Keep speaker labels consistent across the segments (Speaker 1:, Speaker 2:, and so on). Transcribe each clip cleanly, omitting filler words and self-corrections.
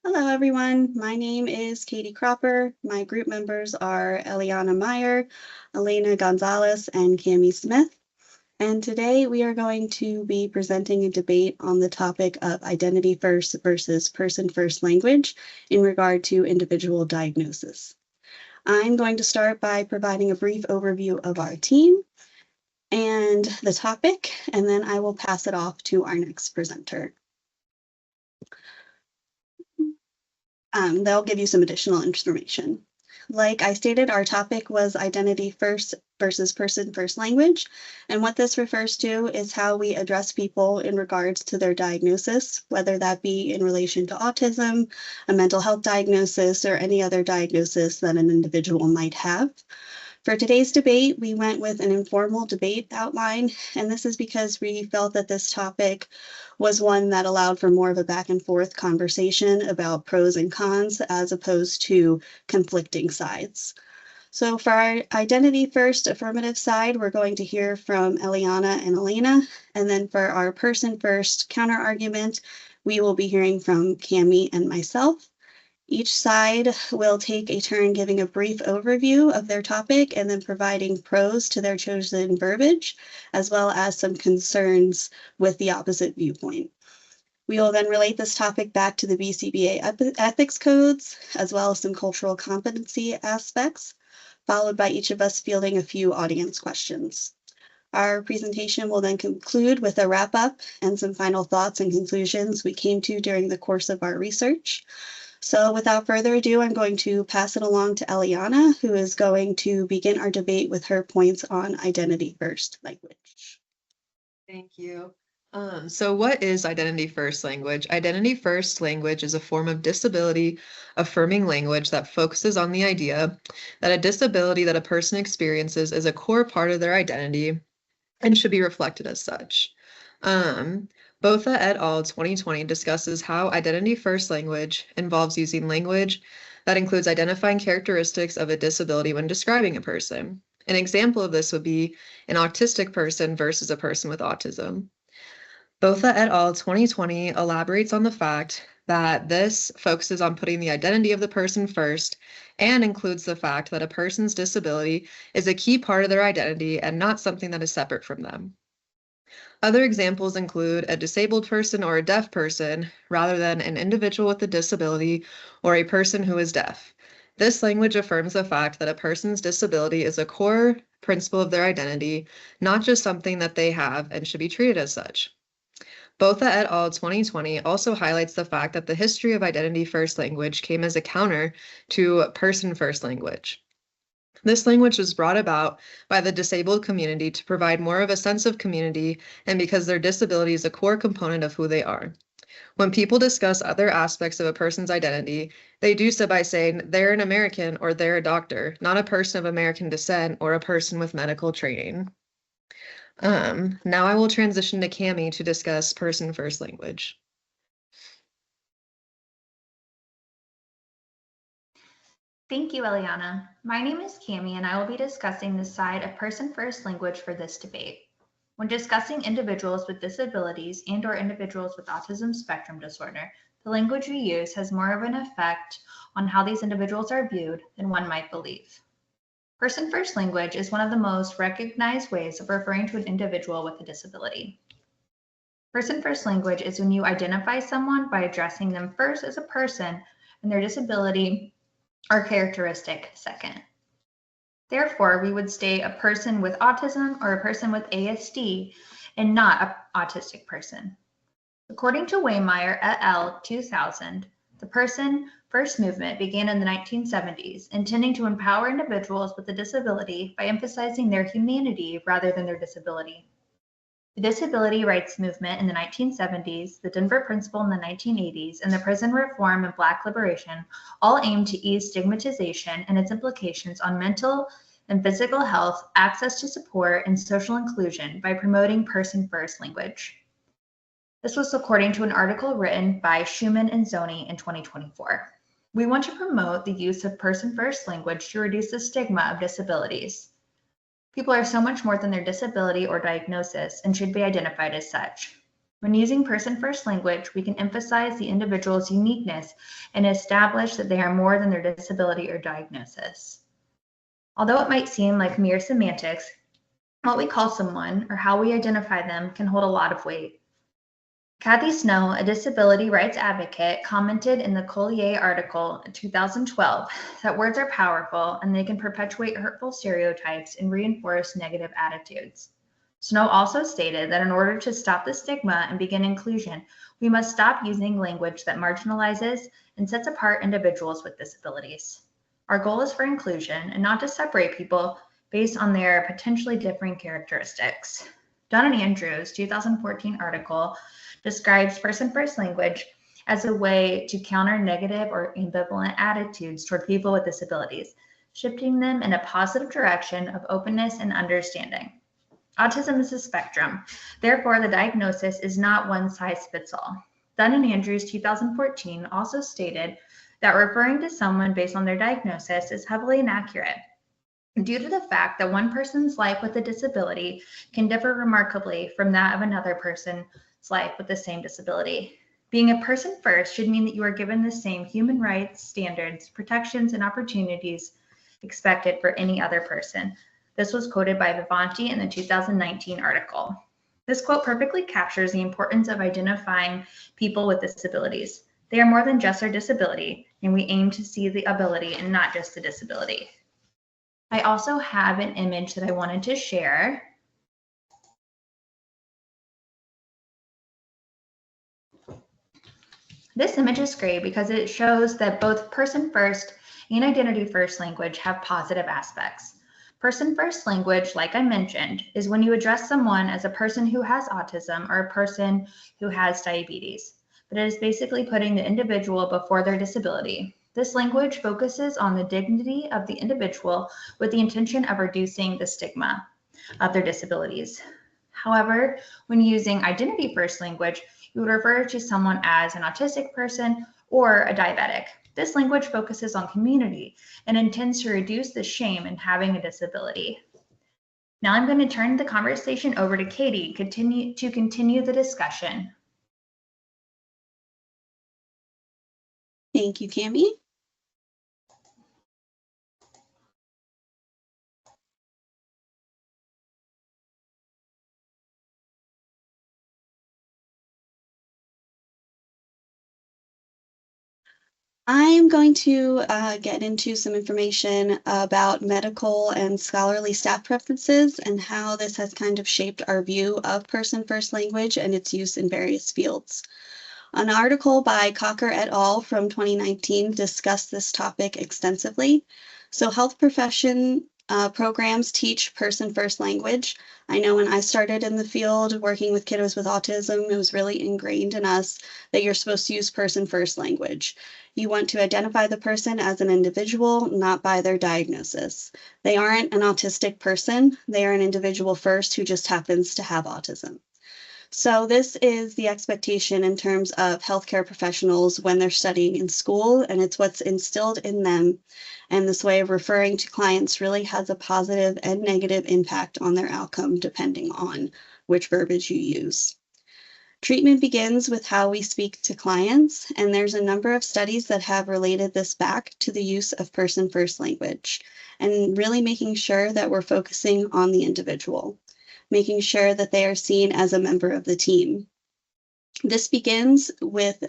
Speaker 1: Hello, everyone. My name is Katie Cropper. My group members are Eliana Meyer, Elena Gonzalez, and Cami Smith. And today we are going to be presenting a debate on the topic of identity first versus person first language in regard to individual diagnosis. I'm going to start by providing a brief overview of our team and the topic, and then I will pass it off to our next presenter. They'll give you some additional information. Like I stated, our topic was identity first versus person first language. And what this refers to is how we address people in regards to their diagnosis, whether that be in relation to autism, a mental health diagnosis, or any other diagnosis that an individual might have. For today's debate, we went with an informal debate outline, and this is because we felt that this topic was one that allowed for more of a back and forth conversation about pros and cons as opposed to conflicting sides. So for our identity first affirmative side, we're going to hear from Eliana and Elena, and then for our person first counter argument, we will be hearing from Cami and myself. Each side will take a turn giving a brief overview of their topic and then providing pros to their chosen verbiage, as well as some concerns with the opposite viewpoint. We will then relate this topic back to the BCBA ethics codes, as well as some cultural competency aspects, followed by each of us fielding a few audience questions. Our presentation will then conclude with a wrap up and some final thoughts and conclusions we came to during the course of our research. So without further ado, I'm going to pass it along to Eliana, who is going to begin our debate with her points on identity first language.
Speaker 2: Thank you. So what is identity first language? Identity first language is a form of disability affirming language that focuses on the idea that a disability that a person experiences is a core part of their identity and should be reflected as such. Botha et al. 2020 discusses how identity first language involves using language that includes identifying characteristics of a disability when describing a person. An example of this would be an autistic person versus a person with autism. Botha et al. 2020 elaborates on the fact that this focuses on putting the identity of the person first and includes the fact that a person's disability is a key part of their identity and not something that is separate from them. Other examples include a disabled person or a deaf person rather than an individual with a disability or a person who is deaf. This language affirms the fact that a person's disability is a core principle of their identity, not just something that they have and should be treated as such. Botha et al. 2020 also highlights the fact that the history of identity first language came as a counter to person first language. This language was brought about by the disabled community to provide more of a sense of community and because their disability is a core component of who they are. When people discuss other aspects of a person's identity, they do so by saying they're an American or they're a doctor, not a person of American descent or a person with medical training. Now I will transition to Cami to discuss person first language.
Speaker 3: Thank you, Eliana. My name is Cami, and I will be discussing the side of person-first language for this debate. When discussing individuals with disabilities and/or individuals with autism spectrum disorder, the language we use has more of an effect on how these individuals are viewed than one might believe. Person-first language is one of the most recognized ways of referring to an individual with a disability. Person-first language is when you identify someone by addressing them first as a person and their disability or characteristic second. Therefore, we would say a person with autism or a person with ASD and not an autistic person. According to Waymeyer et al. 2000, the person first movement began in the 1970s, intending to empower individuals with a disability by emphasizing their humanity rather than their disability. The disability rights movement in the 1970s, the Denver Principle in the 1980s, and the prison reform and Black liberation all aimed to ease stigmatization and its implications on mental and physical health, access to support, and social inclusion by promoting person-first language. This was according to an article written by Schumann and Zoni in 2024. We want to promote the use of person-first language to reduce the stigma of disabilities. People are so much more than their disability or diagnosis and should be identified as such. When using person-first language, we can emphasize the individual's uniqueness and establish that they are more than their disability or diagnosis. Although it might seem like mere semantics, what we call someone or how we identify them can hold a lot of weight. Kathy Snow, a disability rights advocate, commented in the Collier article in 2012 that words are powerful and they can perpetuate hurtful stereotypes and reinforce negative attitudes. Snow also stated that in order to stop the stigma and begin inclusion, we must stop using language that marginalizes and sets apart individuals with disabilities. Our goal is for inclusion and not to separate people based on their potentially differing characteristics. Dunn and Andrews' 2014 article describes person-first language as a way to counter negative or ambivalent attitudes toward people with disabilities, shifting them in a positive direction of openness and understanding. Autism is a spectrum. Therefore, the diagnosis is not one size fits all. Dunn and Andrews 2014 also stated that referring to someone based on their diagnosis is heavily inaccurate due to the fact that one person's life with a disability can differ remarkably from that of another person's life with the same disability. Being a person first should mean that you are given the same human rights, standards, protections, and opportunities expected for any other person. This was quoted by Vivanti in the 2019 article. This quote perfectly captures the importance of identifying people with disabilities. They are more than just their disability, and we aim to see the ability and not just the disability. I also have an image that I wanted to share. This image is great because it shows that both person-first and identity-first language have positive aspects. Person-first language, like I mentioned, is when you address someone as a person who has autism or a person who has diabetes, but it is basically putting the individual before their disability. This language focuses on the dignity of the individual with the intention of reducing the stigma of their disabilities. However, when using identity-first language, you would refer to someone as an autistic person or a diabetic. This language focuses on community and intends to reduce the shame in having a disability. Now I'm going to turn the conversation over to Katie to continue the discussion.
Speaker 1: Thank you, Cami. I'm going to get into some information about medical and scholarly staff preferences and how this has kind of shaped our view of person-first language and its use in various fields. An article by Cocker et al. From 2019 discussed this topic extensively. So health profession programs teach person-first language. I know when I started in the field working with kiddos with autism, it was really ingrained in us that you're supposed to use person-first language. You want to identify the person as an individual, not by their diagnosis. They aren't an autistic person. They are an individual first who just happens to have autism. So this is the expectation in terms of healthcare professionals when they're studying in school, and it's what's instilled in them. And this way of referring to clients really has a positive and negative impact on their outcome depending on which verbiage you use. Treatment begins with how we speak to clients, and there's a number of studies that have related this back to the use of person-first language, and really making sure that we're focusing on the individual, making sure that they are seen as a member of the team. This begins with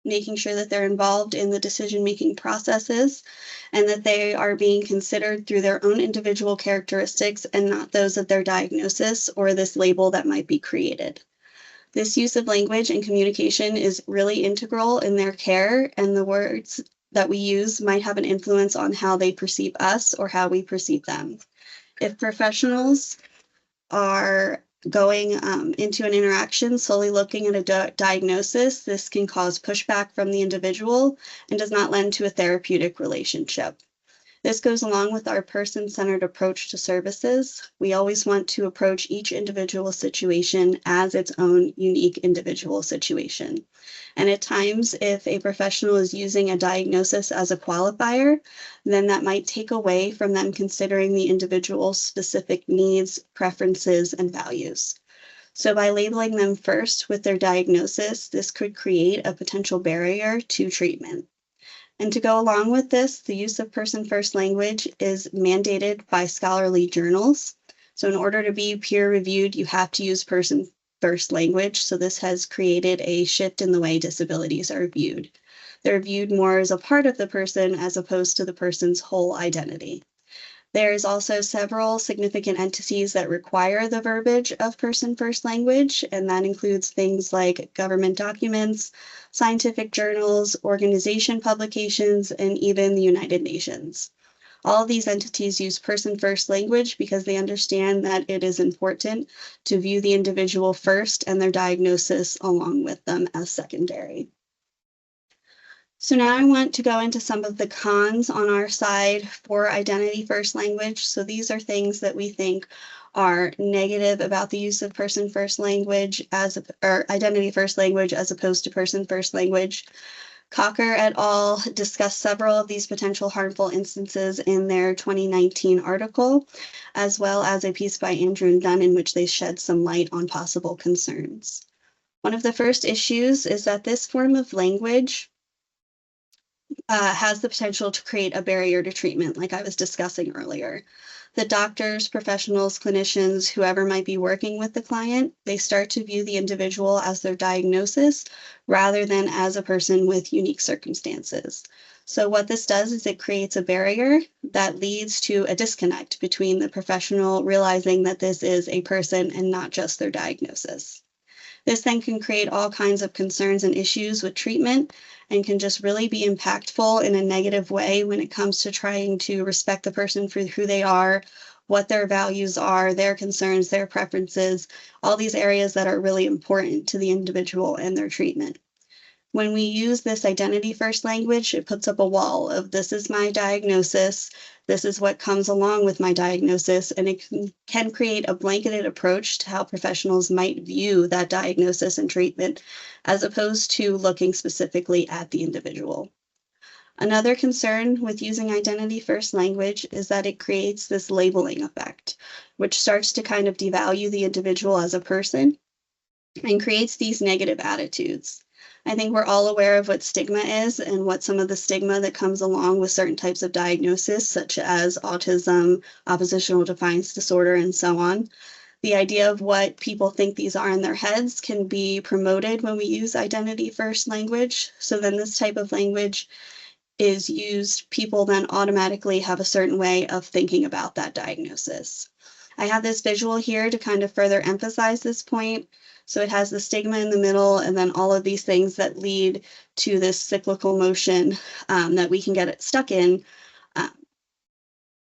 Speaker 1: making sure that they're involved in the decision-making processes and that they are being considered through their own individual characteristics and not those of their diagnosis or this label that might be created. This use of language and communication is really integral in their care, and the words that we use might have an influence on how they perceive us or how we perceive them. If professionals are going into an interaction solely looking at a diagnosis, this can cause pushback from the individual and does not lend to a therapeutic relationship. This goes along with our person-centered approach to services. We always want to approach each individual situation as its own unique individual situation. And at times, if a professional is using a diagnosis as a qualifier, then that might take away from them considering the individual's specific needs, preferences, and values. So by labeling them first with their diagnosis, this could create a potential barrier to treatment. And to go along with this, the use of person-first language is mandated by scholarly journals. So in order to be peer-reviewed, you have to use person-first language. So this has created a shift in the way disabilities are viewed. They're viewed more as a part of the person as opposed to the person's whole identity. There's also several significant entities that require the verbiage of person-first language, and that includes things like government documents, scientific journals, organization publications, and even the United Nations. All of these entities use person-first language because they understand that it is important to view the individual first and their diagnosis along with them as secondary. So now I want to go into some of the cons on our side for identity first language. So these are things that we think are negative about the use of person first language or identity first language as opposed to person first language. Cocker et al. Discussed several of these potential harmful instances in their 2019 article, as well as a piece by Andrew Dunn in which they shed some light on possible concerns. One of the first issues is that this form of language has the potential to create a barrier to treatment, like I was discussing earlier. The doctors, professionals, clinicians, whoever might be working with the client, they start to view the individual as their diagnosis rather than as a person with unique circumstances. So what this does is it creates a barrier that leads to a disconnect between the professional realizing that this is a person and not just their diagnosis. This then can create all kinds of concerns and issues with treatment and can just really be impactful in a negative way when it comes to trying to respect the person for who they are, what their values are, their concerns, their preferences, all these areas that are really important to the individual and their treatment. When we use this identity first language, it puts up a wall of this is my diagnosis, this is what comes along with my diagnosis, and it can create a blanketed approach to how professionals might view that diagnosis and treatment, as opposed to looking specifically at the individual. Another concern with using identity first language is that it creates this labeling effect, which starts to kind of devalue the individual as a person and creates these negative attitudes. I think we're all aware of what stigma is and what some of the stigma that comes along with certain types of diagnosis, such as autism, oppositional defiance disorder, and so on. The idea of what people think these are in their heads can be promoted when we use identity first language. So then this type of language is used, people then automatically have a certain way of thinking about that diagnosis. I have this visual here to kind of further emphasize this point. So it has the stigma in the middle and then all of these things that lead to this cyclical motion that we can get stuck uh, in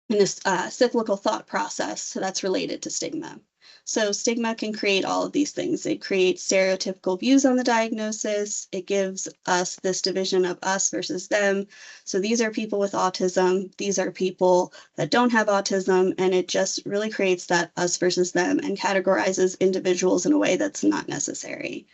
Speaker 1: this cyclical thought process that's related to stigma. So stigma can create all of these things. It creates stereotypical views on the diagnosis. It gives us this division of us versus them. So these are people with autism. These are people that don't have autism. And it just really creates that us versus them and categorizes individuals in a way that's not necessary.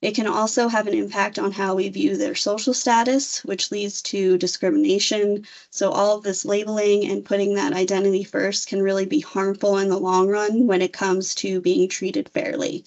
Speaker 1: It can also have an impact on how we view their social status, which leads to discrimination. So all of this labeling and putting that identity first can really be harmful in the long run when it comes to being treated fairly.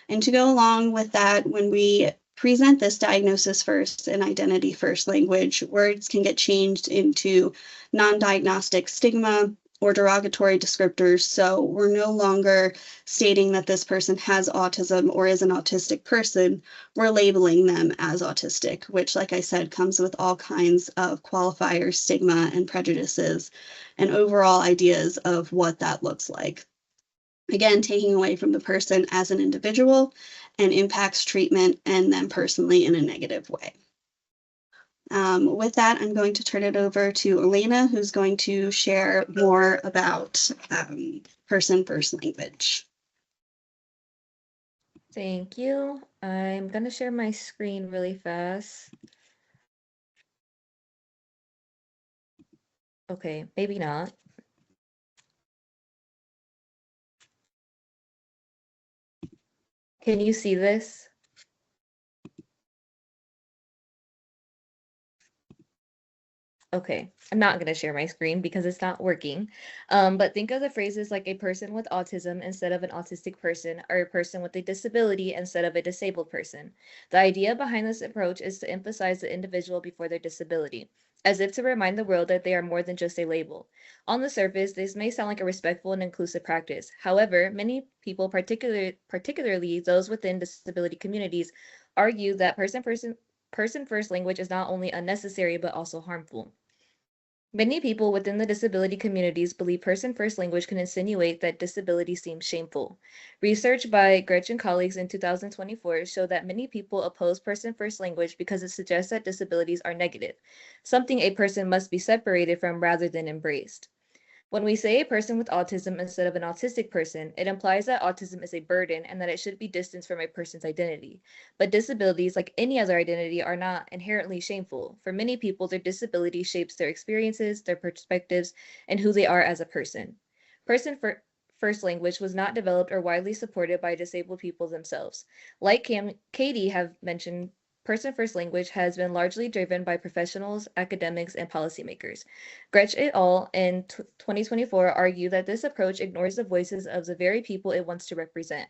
Speaker 1: And to go along with that, when we present this diagnosis first and identity first language, words can get changed into non-diagnostic stigma or derogatory descriptors. So we're no longer stating that this person has autism or is an autistic person. We're labeling them as autistic, which, like I said, comes with all kinds of qualifiers, stigma, and prejudices, and overall ideas of what that looks like. Again, taking away from the person as an individual and impacts treatment and them personally in a negative way. With that, I'm going to turn it over to Elena, who's going to share more about person-first language.
Speaker 4: Thank you. I'm going to share my screen really fast. Okay, maybe not. Can you see this? Okay, I'm not going to share my screen because it's not working. But think of the phrases like a person with autism instead of an autistic person, or a person with a disability instead of a disabled person. The idea behind this approach is to emphasize the individual before their disability, as if to remind the world that they are more than just a label. On the surface, this may sound like a respectful and inclusive practice. However, many people, particularly those within disability communities, argue that person first language is not only unnecessary but also harmful. Many people within the disability communities believe person first language can insinuate that disability seems shameful. Research by Gretchen colleagues in 2024 showed that many people oppose person first language because it suggests that disabilities are negative, something a person must be separated from rather than embraced. When we say a person with autism instead of an autistic person, it implies that autism is a burden and that it should be distanced from a person's identity. But disabilities, like any other identity, are not inherently shameful. For many people, their disability shapes their experiences, their perspectives, and who they are as a person. First language was not developed or widely supported by disabled people themselves. Like Katie have mentioned, person first language has been largely driven by professionals, academics, and policymakers. Gretsch et al. In 2024 argue that this approach ignores the voices of the very people it wants to represent.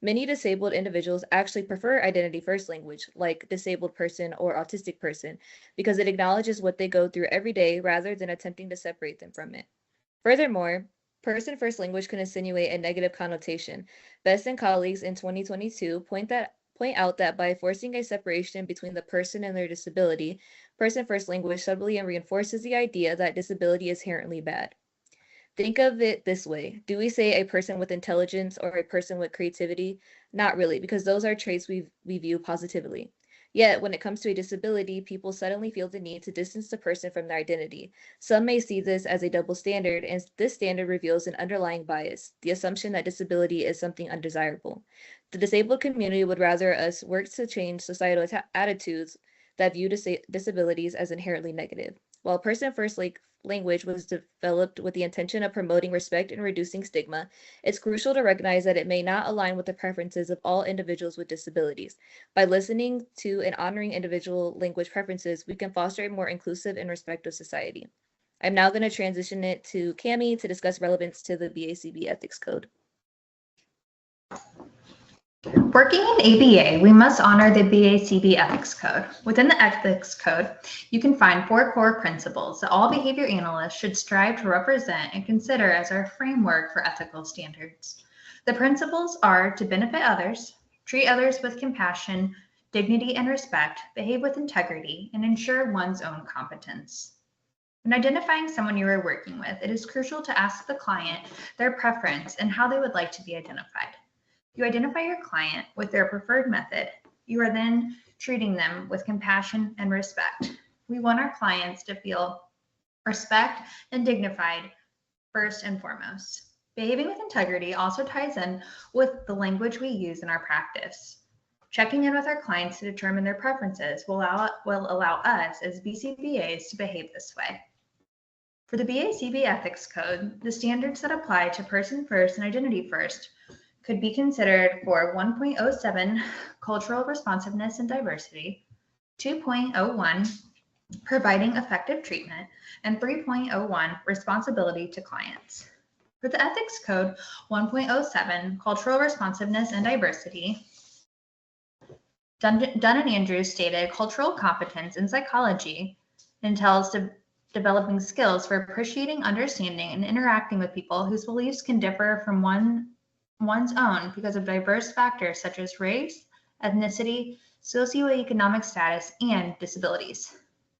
Speaker 4: Many disabled individuals actually prefer identity first language, like disabled person or autistic person, because it acknowledges what they go through every day rather than attempting to separate them from it. Furthermore, person first language can insinuate a negative connotation. Best and colleagues in 2022 point out that by forcing a separation between the person and their disability, person first language subtly reinforces the idea that disability is inherently bad. Think of it this way. Do we say a person with intelligence or a person with creativity? Not really, because those are traits we view positively. Yet, when it comes to a disability, people suddenly feel the need to distance the person from their identity. Some may see this as a double standard, and this standard reveals an underlying bias, the assumption that disability is something undesirable. The disabled community would rather us work to change societal attitudes that view disabilities as inherently negative. While person first language was developed with the intention of promoting respect and reducing stigma, it's crucial to recognize that it may not align with the preferences of all individuals with disabilities. By listening to and honoring individual language preferences, we can foster a more inclusive and respectful society. I'm now going to transition it to Cami to discuss relevance to the BACB Ethics Code.
Speaker 3: Working in ABA, we must honor the BACB Ethics Code. Within the Ethics Code, you can find 4 core principles that all behavior analysts should strive to represent and consider as our framework for ethical standards. The principles are to benefit others, treat others with compassion, dignity, and respect, behave with integrity, and ensure one's own competence. When identifying someone you are working with, it is crucial to ask the client their preference and how they would like to be identified. You identify your client with their preferred method. You are then treating them with compassion and respect. We want our clients to feel respect and dignified first and foremost. Behaving with integrity also ties in with the language we use in our practice. Checking in with our clients to determine their preferences will allow us as BCBAs to behave this way. For the BACB Ethics Code, the standards that apply to person first and identity first could be considered for 1.07, cultural responsiveness and diversity, 2.01, providing effective treatment, and 3.01, responsibility to clients. For the Ethics Code 1.07, cultural responsiveness and diversity, Dunn and Andrews stated cultural competence in psychology entails developing skills for appreciating, understanding, and interacting with people whose beliefs can differ from one's own because of diverse factors such as race, ethnicity, socioeconomic status, and disabilities.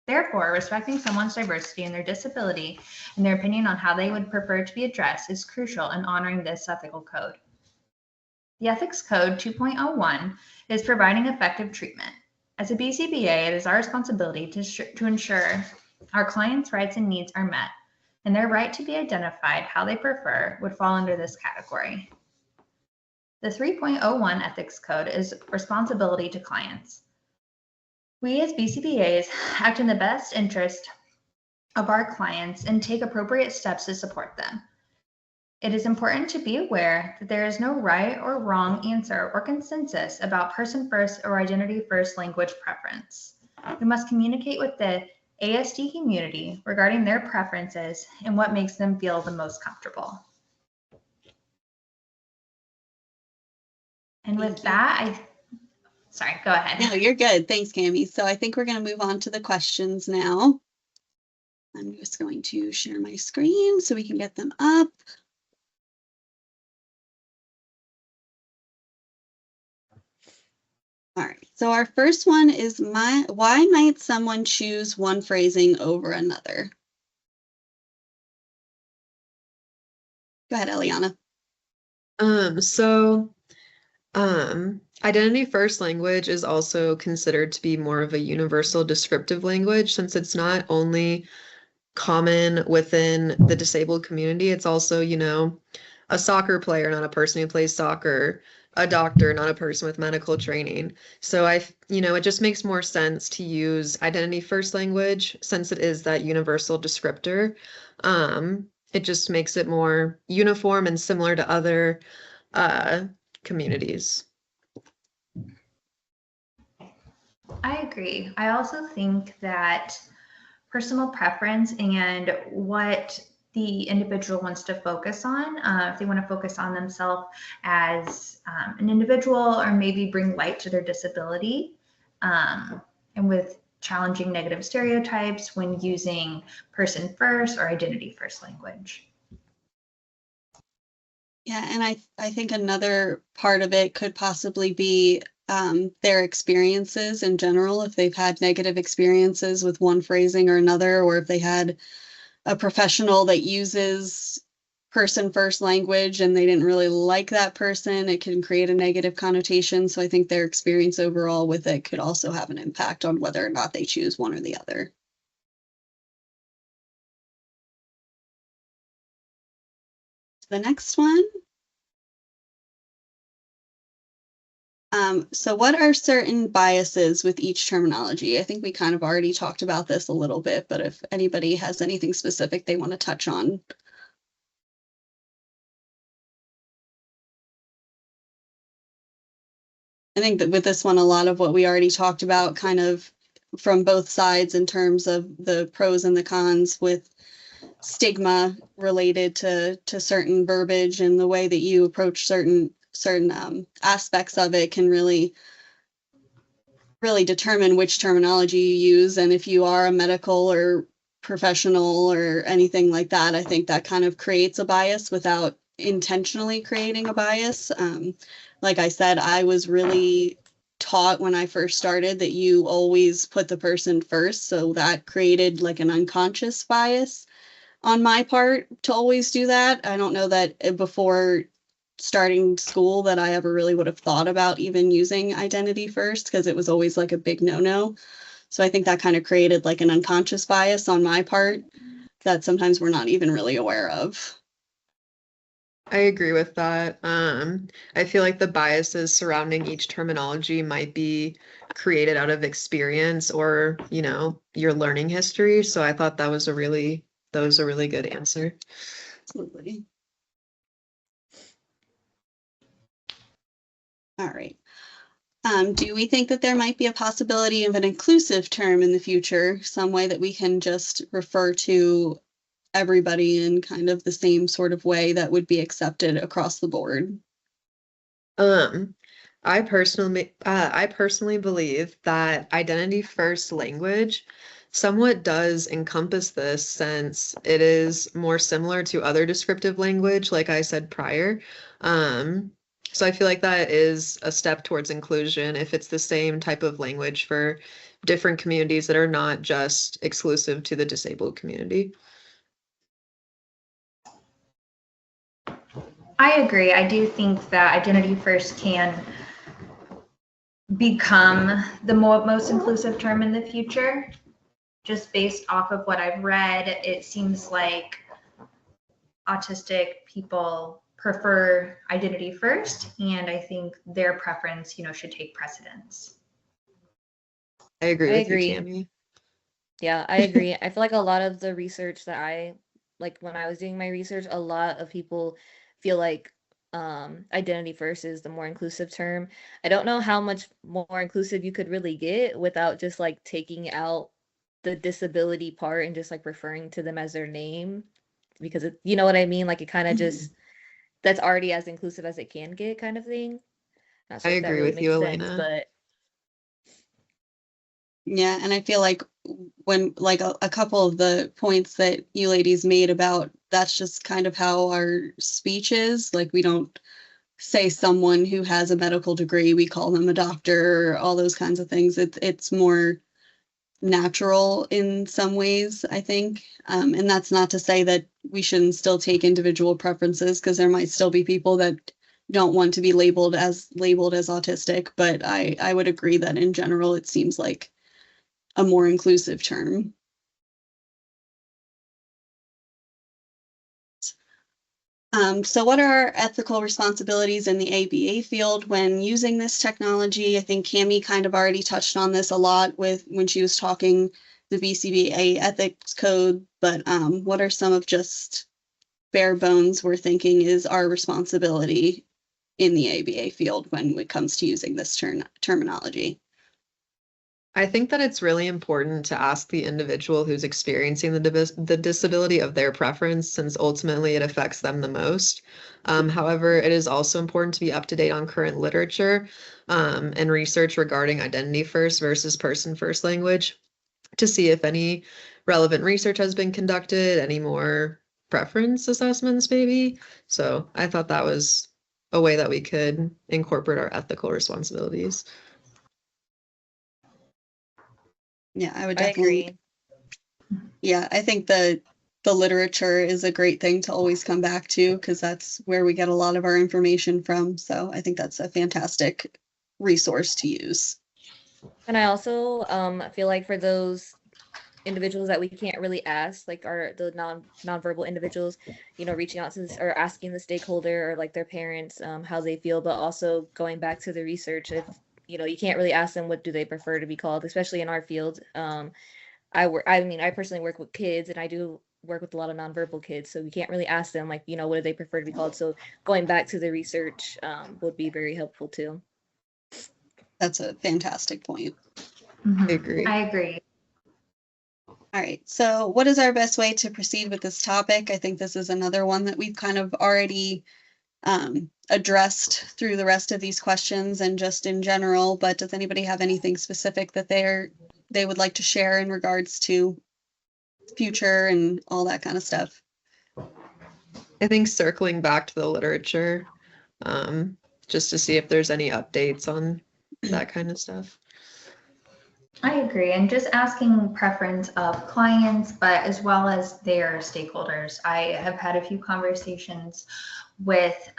Speaker 3: Therefore, respecting someone's diversity and their disability and their opinion on how they would prefer to be addressed is crucial in honoring this ethical code. The Ethics Code 2.01 is providing effective treatment. As a BCBA, it is our responsibility to ensure our clients' rights and needs are met, and their right to be identified how they prefer would fall under this category. The 3.01 Ethics Code is responsibility to clients. We as BCBAs act in the best interest of our clients and take appropriate steps to support them. It is important to be aware that there is no right or wrong answer or consensus about person first or identity first language preference. We must communicate with the ASD community regarding their preferences and what makes them feel the most comfortable. And with that, sorry, go ahead.
Speaker 1: No, you're good. Thanks, Cami. So I think we're going to move on to the questions now. I'm just going to share my screen so we can get them up. All right, so our first one is why might someone choose one phrasing over another? Go ahead, Eliana.
Speaker 2: Identity first language is also considered to be more of a universal descriptive language, since it's not only common within the disabled community, it's also, a soccer player, not a person who plays soccer, a doctor, not a person with medical training. So it just makes more sense to use identity first language since it is that universal descriptor. It just makes it more uniform and similar to other communities.
Speaker 3: I agree. I also think that personal preference and what the individual wants to focus on, if they want to focus on themselves as an individual or maybe bring light to their disability, and with challenging negative stereotypes when using person first or identity first language.
Speaker 1: Yeah, and I think another part of it could possibly be their experiences in general, if they've had negative experiences with one phrasing or another, or if they had a professional that uses person first language and they didn't really like that person, it can create a negative connotation. So I think their experience overall with it could also have an impact on whether or not they choose one or the other. The next one. So what are certain biases with each terminology? I think we kind of already talked about this a little bit, but if anybody has anything specific they want to touch on. I think that with this one, a lot of what we already talked about kind of from both sides in terms of the pros and the cons with stigma related to certain verbiage and the way that you approach certain aspects of it can really determine which terminology you use. And if you are a medical or professional or anything like that, I think that kind of creates a bias without intentionally creating a bias. Like I said, I was really taught when I first started that you always put the person first. So that created like an unconscious bias on my part to always do that. I don't know that before starting school that I ever really would have thought about even using identity first because it was always like a big no-no. So I think that kind of created like an unconscious bias on my part that sometimes we're not even really aware of.
Speaker 2: I agree with that. I feel like the biases surrounding each terminology might be created out of experience or, your learning history. So I thought that was a really good answer.
Speaker 1: Absolutely. All right. Do we think that there might be a possibility of an inclusive term in the future, some way that we can just refer to everybody in kind of the same sort of way that would be accepted across the board?
Speaker 2: I personally believe that identity first language somewhat does encompass this since it is more similar to other descriptive language, like I said prior. So I feel like that is a step towards inclusion if it's the same type of language for different communities that are not just exclusive to the disabled community.
Speaker 3: I agree. I do think that identity first can become the most inclusive term in the future. Just based off of what I've read, it seems like autistic people prefer identity first, and I think their preference, should take precedence.
Speaker 2: I agree with you, Cami.
Speaker 4: Yeah, I agree. I feel like a lot of the research that when I was doing my research, a lot of people feel like identity first is the more inclusive term. I don't know how much more inclusive you could really get without just like taking out the disability part and just like referring to them as their name, because it, you know what I mean? Like it kind of just, that's already as inclusive as it can get kind of thing. Not
Speaker 2: I
Speaker 4: sure if that
Speaker 2: agree
Speaker 4: really
Speaker 2: with you,
Speaker 4: makes sense,
Speaker 2: Elena.
Speaker 4: but
Speaker 1: Yeah, and I feel like when like a couple of the points that you ladies made about that's just kind of how our speech is. Like we don't say someone who has a medical degree, we call them a doctor, all those kinds of things. It's more natural in some ways, I think. And that's not to say that we shouldn't still take individual preferences, because there might still be people that don't want to be labeled as autistic, but I would agree that in general it seems like a more inclusive term. So what are our ethical responsibilities in the ABA field when using this technology? I think Cami kind of already touched on this a lot with when she was talking the BCBA ethics code, but what are some of just bare bones we're thinking is our responsibility in the ABA field when it comes to using this terminology?
Speaker 2: I think that it's really important to ask the individual who's experiencing the disability of their preference, since ultimately it affects them the most. However, it is also important to be up to date on current literature and research regarding identity first versus person first language to see if any relevant research has been conducted, any more preference assessments maybe. So I thought that was a way that we could incorporate our ethical responsibilities.
Speaker 1: Yeah, I would
Speaker 4: I
Speaker 1: definitely.
Speaker 4: agree.
Speaker 1: Yeah, I think the literature is a great thing to always come back to, because that's where we get a lot of our information from. So I think that's a fantastic resource to use.
Speaker 4: And I also feel like for those individuals that we can't really ask, like are the nonverbal individuals, you know, reaching out to this or asking the stakeholder or like their parents how they feel, but also going back to the research. If you know, you can't really ask them what do they prefer to be called, especially in our field. I mean, I personally work with kids, and I do work with a lot of nonverbal kids, so we can't really ask them like, you know, what do they prefer to be called. So going back to the research would be very helpful too.
Speaker 1: That's a fantastic point.
Speaker 2: I agree.
Speaker 3: I agree.
Speaker 1: All right, so what is our best way to proceed with this topic? I think this is another one that we've kind of already addressed through the rest of these questions and just in general, but does anybody have anything specific that they would like to share in regards to future and all that kind of stuff?
Speaker 2: I think circling back to the literature, just to see if there's any updates on that kind of stuff.
Speaker 3: I agree. And just asking preference of clients, but as well as their stakeholders. I have had a few conversations with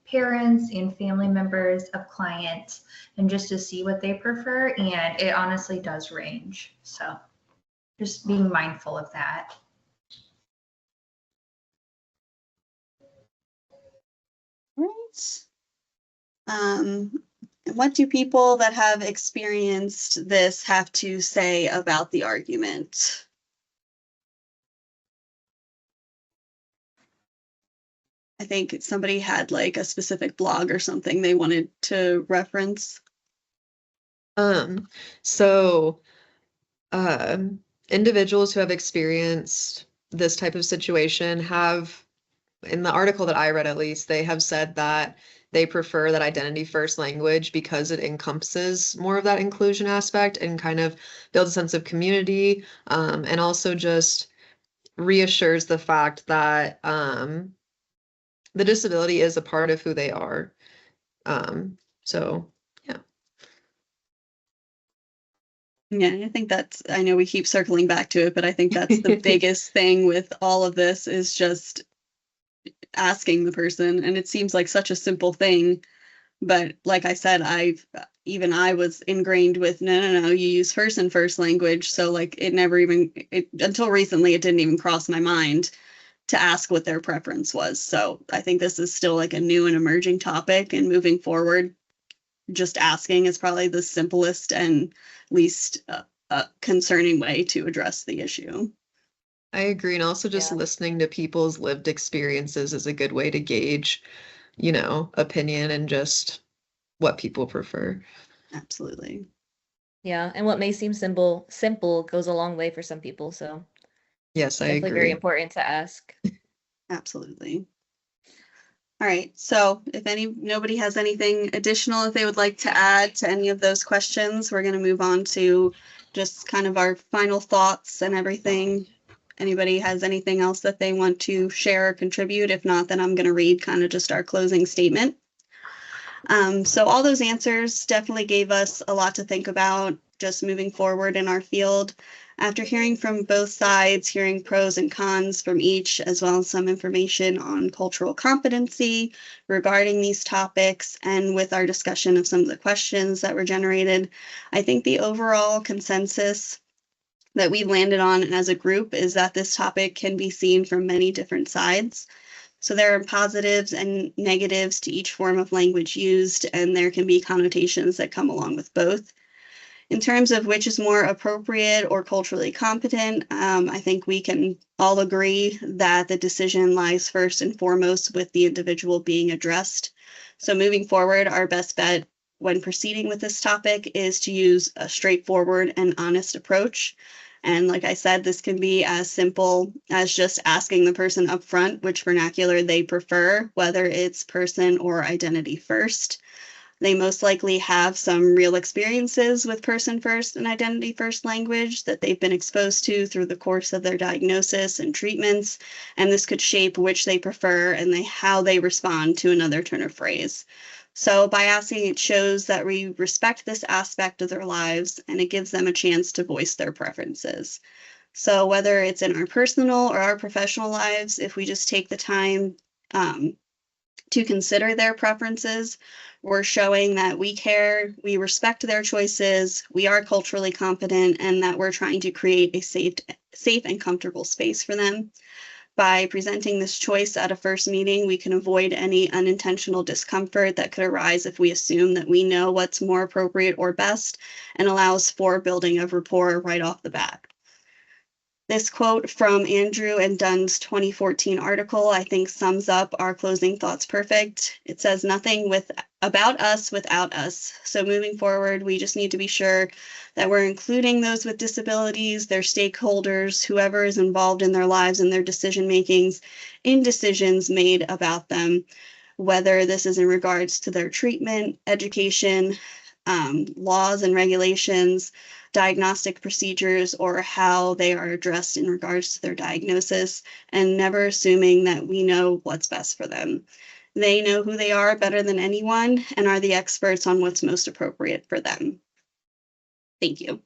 Speaker 3: parents and family members of clients, and just to see what they prefer. And it honestly does range. So just being mindful of that.
Speaker 1: Right. What do people that have experienced this have to say about the argument? I think somebody had like a specific blog or something they wanted to reference.
Speaker 2: So individuals who have experienced this type of situation have, in the article that I read at least, they have said that they prefer that identity first language because it encompasses more of that inclusion aspect and kind of builds a sense of community, and also just reassures the fact that the disability is a part of who they are. So yeah.
Speaker 1: Yeah, I think I know we keep circling back to it, but I think that's the biggest thing with all of this is just asking the person. And it seems like such a simple thing, but like I said, I was ingrained with no, you use person first language. So like it never even until recently, it didn't even cross my mind to ask what their preference was. So I think this is still like a new and emerging topic, and moving forward, just asking is probably the simplest and least concerning way to address the issue.
Speaker 2: I agree. And also just
Speaker 4: Yeah.
Speaker 2: listening to people's lived experiences is a good way to gauge, you know, opinion and just what people prefer.
Speaker 1: Absolutely.
Speaker 4: Yeah, and what may seem simple goes a long way for some people. So
Speaker 2: Yes, I
Speaker 4: definitely very
Speaker 2: agree.
Speaker 4: important to ask.
Speaker 1: Absolutely. All right, so if nobody has anything additional that they would like to add to any of those questions, we're going to move on to just kind of our final thoughts and everything. Anybody has anything else that they want to share or contribute? If not, then I'm going to read kind of just our closing statement. So all those answers definitely gave us a lot to think about just moving forward in our field. After hearing from both sides, hearing pros and cons from each, as well as some information on cultural competency regarding these topics, and with our discussion of some of the questions that were generated, I think the overall consensus that we landed on as a group is that this topic can be seen from many different sides. So there are positives and negatives to each form of language used, and there can be connotations that come along with both. In terms of which is more appropriate or culturally competent, I think we can all agree that the decision lies first and foremost with the individual being addressed. So moving forward, our best bet when proceeding with this topic is to use a straightforward and honest approach. And like I said, this can be as simple as just asking the person up front which vernacular they prefer, whether it's person or identity first. They most likely have some real experiences with person first and identity first language that they've been exposed to through the course of their diagnosis and treatments, and this could shape which they prefer and how they respond to another turn of phrase. So by asking, it shows that we respect this aspect of their lives and it gives them a chance to voice their preferences. So whether it's in our personal or our professional lives, if we just take the time to consider their preferences, we're showing that we care, we respect their choices, we are culturally competent, and that we're trying to create a safe and comfortable space for them. By presenting this choice at a first meeting, we can avoid any unintentional discomfort that could arise if we assume that we know what's more appropriate or best, and allows for building of rapport right off the bat. This quote from Andrew and Dunn's 2014 article, I think, sums up our closing thoughts perfect. It says nothing about us without us. So moving forward, we just need to be sure that we're including those with disabilities, their stakeholders, whoever is involved in their lives and their decision makings in decisions made about them, whether this is in regards to their treatment, education, laws and regulations, diagnostic procedures, or how they are addressed in regards to their diagnosis, and never assuming that we know what's best for them. They know who they are better than anyone and are the experts on what's most appropriate for them. Thank you.